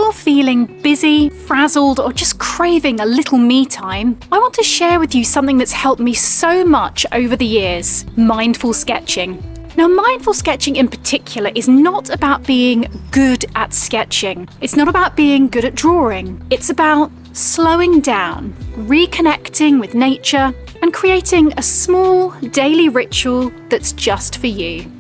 you're feeling busy, frazzled, or just craving a little me time, I want to share with you something that's helped me so much over the years: mindful sketching. Now, mindful sketching in particular is not about being good at sketching. It's not about being good at drawing. It's about slowing down, reconnecting with nature, and creating a small daily ritual that's just for you.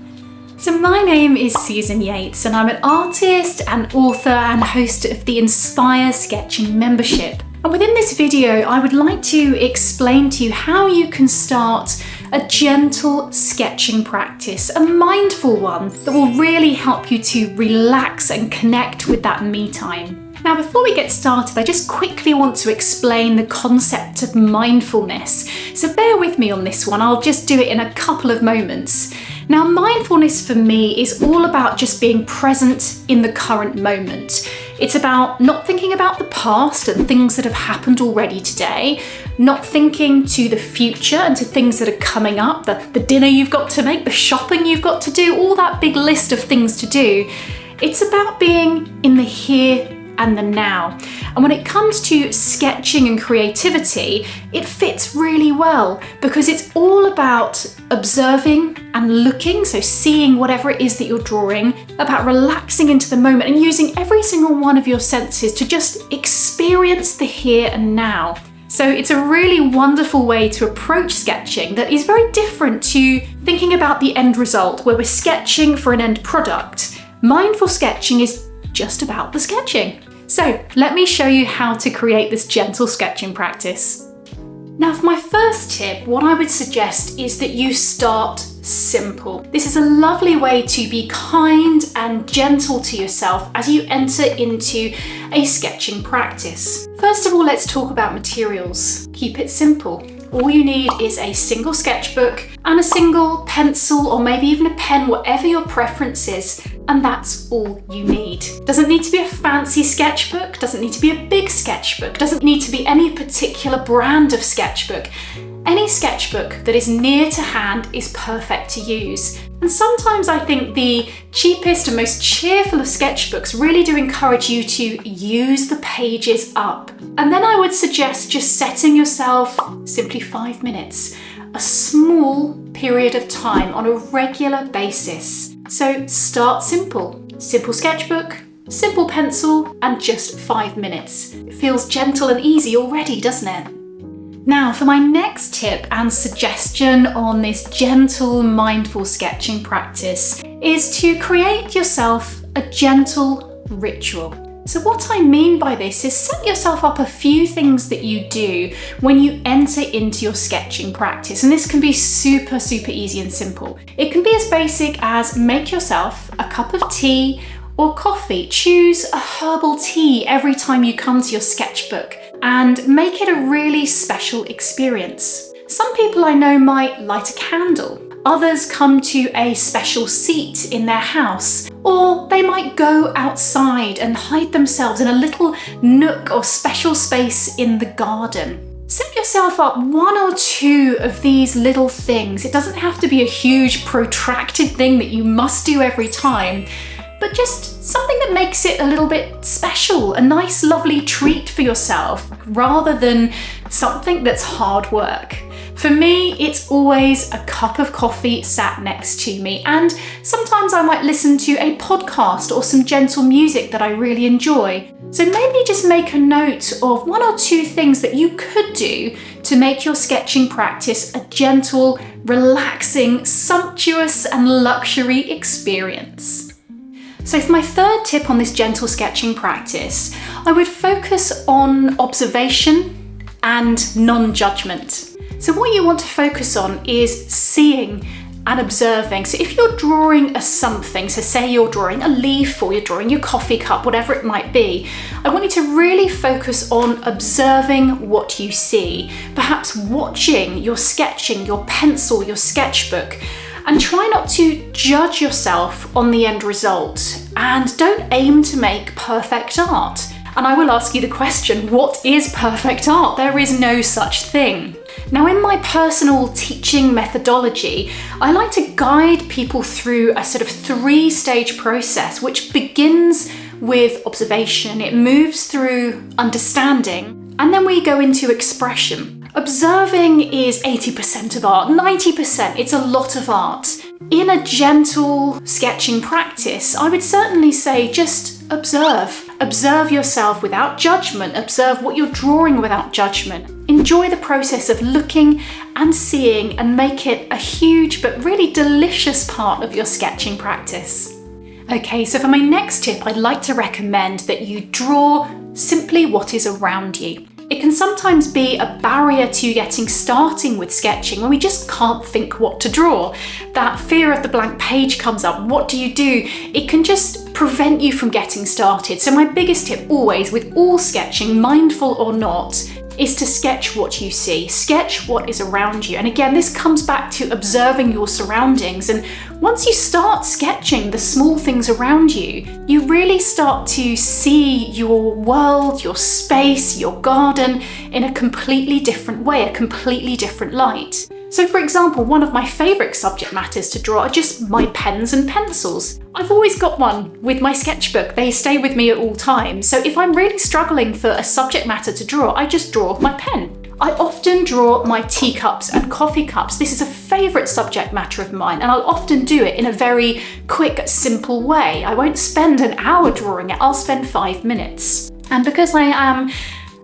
So my name is Susan Yates, and I'm an artist and author and host of the Inspire Sketching membership. And within this video, I would like to explain to you how you can start a gentle sketching practice, a mindful one that will really help you to relax and connect with that me time. Now, before we get started, I just quickly want to explain the concept of mindfulness. So bear with me on this one. I'll just do it in a couple of moments. Now, mindfulness for me is all about just being present in the current moment. It's about not thinking about the past and things that have happened already today, not thinking to the future and to things that are coming up, the dinner you've got to make, the shopping you've got to do, all that big list of things to do. It's about being in the here and the now. And when it comes to sketching and creativity, it fits really well because it's all about observing and looking, so seeing whatever it is that you're drawing, about relaxing into the moment and using every single one of your senses to just experience the here and now. So it's a really wonderful way to approach sketching that is very different to thinking about the end result, where we're sketching for an end product. Mindful sketching is just about the sketching. So let me show you how to create this gentle sketching practice. Now, for my first tip, what I would suggest is that you start simple. This is a lovely way to be kind and gentle to yourself as you enter into a sketching practice. First of all, let's talk about materials. Keep it simple. All you need is a single sketchbook and a single pencil, or maybe even a pen, whatever your preference is, and that's all you need. Doesn't need to be a fancy sketchbook, doesn't need to be a big sketchbook, doesn't need to be any particular brand of sketchbook. Any sketchbook that is near to hand is perfect to use. And sometimes I think the cheapest and most cheerful of sketchbooks really do encourage you to use the pages up. And then I would suggest just setting yourself simply 5 minutes, a small period of time on a regular basis. So start simple. Simple sketchbook, simple pencil, and just 5 minutes. It feels gentle and easy already, doesn't it? Now, for my next tip and suggestion on this gentle, mindful sketching practice is to create yourself a gentle ritual. So what I mean by this is set yourself up a few things that you do when you enter into your sketching practice. And this can be super, super easy and simple. It can be as basic as make yourself a cup of tea or coffee. Choose a herbal tea every time you come to your sketchbook and make it a really special experience. Some people I know might light a candle. Others come to a special seat in their house, or they might go outside and hide themselves in a little nook or special space in the garden. Set yourself up one or two of these little things. It doesn't have to be a huge protracted thing that you must do every time, but just something that makes it a little bit special, a nice, lovely treat for yourself, rather than something that's hard work. For me, it's always a cup of coffee sat next to me, and sometimes I might listen to a podcast or some gentle music that I really enjoy. So maybe just make a note of one or two things that you could do to make your sketching practice a gentle, relaxing, sumptuous, and luxury experience. So for my third tip on this gentle sketching practice, I would focus on observation and non-judgment. So what you want to focus on is seeing and observing. So if you're drawing a something, so say you're drawing a leaf or you're drawing your coffee cup, whatever it might be, I want you to really focus on observing what you see, perhaps watching your sketching, your pencil, your sketchbook, and try not to judge yourself on the end result, and don't aim to make perfect art. And I will ask you the question, what is perfect art? There is no such thing. Now, in my personal teaching methodology, I like to guide people through a sort of 3-stage process, which begins with observation, it moves through understanding, and then we go into expression. Observing is 80% of art, 90%, it's a lot of art. In a gentle sketching practice, I would certainly say just observe. Observe yourself without judgment. Observe what you're drawing without judgment. Enjoy the process of looking and seeing, and make it a huge but really delicious part of your sketching practice. Okay, so for my next tip, I'd like to recommend that you draw simply what is around you. It can sometimes be a barrier to getting starting with sketching when we just can't think what to draw. That fear of the blank page comes up. What do? It can just prevent you from getting started. So my biggest tip always with all sketching, mindful or not, is to sketch what you see. Sketch what is around you. And again, this comes back to observing your surroundings. And once you start sketching the small things around you, you really start to see your world, your space, your garden in a completely different way, a completely different light. So for example, one of my favourite subject matters to draw are just my pens and pencils. I've always got one with my sketchbook. They stay with me at all times. So if I'm really struggling for a subject matter to draw, I just draw my pen. I often draw my teacups and coffee cups. This is a favourite subject matter of mine, and I'll often do it in a very quick, simple way. I won't spend an hour drawing it, I'll spend 5 minutes. And because I am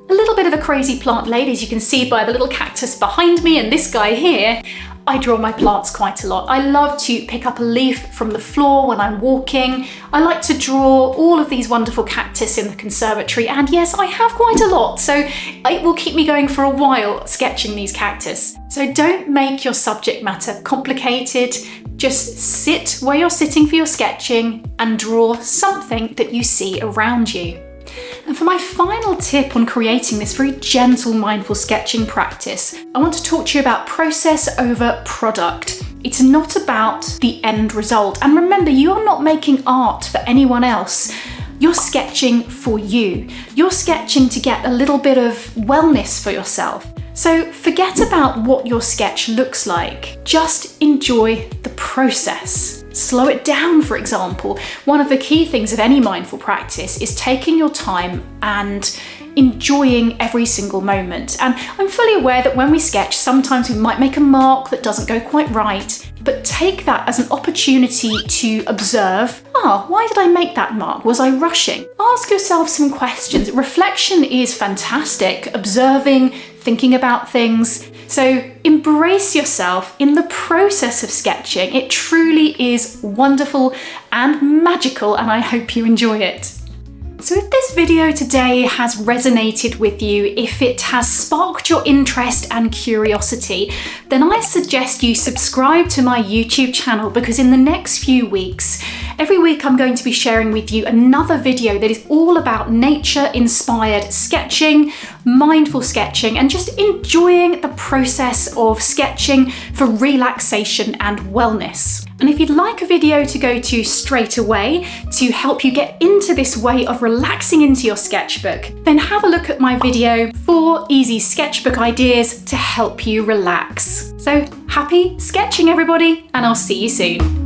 a little bit of a crazy plant lady, as you can see by the little cactus behind me and this guy here, I draw my plants quite a lot. I love to pick up a leaf from the floor when I'm walking. I like to draw all of these wonderful cactus in the conservatory, and yes, I have quite a lot, so it will keep me going for a while sketching these cactus. So don't make your subject matter complicated. Just sit where you're sitting for your sketching and draw something that you see around you. And for my final tip on creating this very gentle, mindful sketching practice, I want to talk to you about process over product. It's not about the end result. And remember, you are not making art for anyone else. You're sketching for you. You're sketching to get a little bit of wellness for yourself. So forget about what your sketch looks like. Just enjoy the process. Slow it down, for example. One of the key things of any mindful practice is taking your time and enjoying every single moment. And I'm fully aware that when we sketch, sometimes we might make a mark that doesn't go quite right, but take that as an opportunity to observe, why did I make that mark? Was I rushing? Ask yourself some questions. Reflection is fantastic. Observing, thinking about things. So embrace yourself in the process of sketching. It truly is wonderful and magical, and I hope you enjoy it. So if this video today has resonated with you, if it has sparked your interest and curiosity, then I suggest you subscribe to my YouTube channel, because in the next few weeks, every week I'm going to be sharing with you another video that is all about nature-inspired sketching, mindful sketching, and just enjoying the process of sketching for relaxation and wellness. And if you'd like a video to go to straight away to help you get into this way of relaxing into your sketchbook, then have a look at my video 4 easy sketchbook ideas to help you relax. So happy sketching, everybody, and I'll see you soon.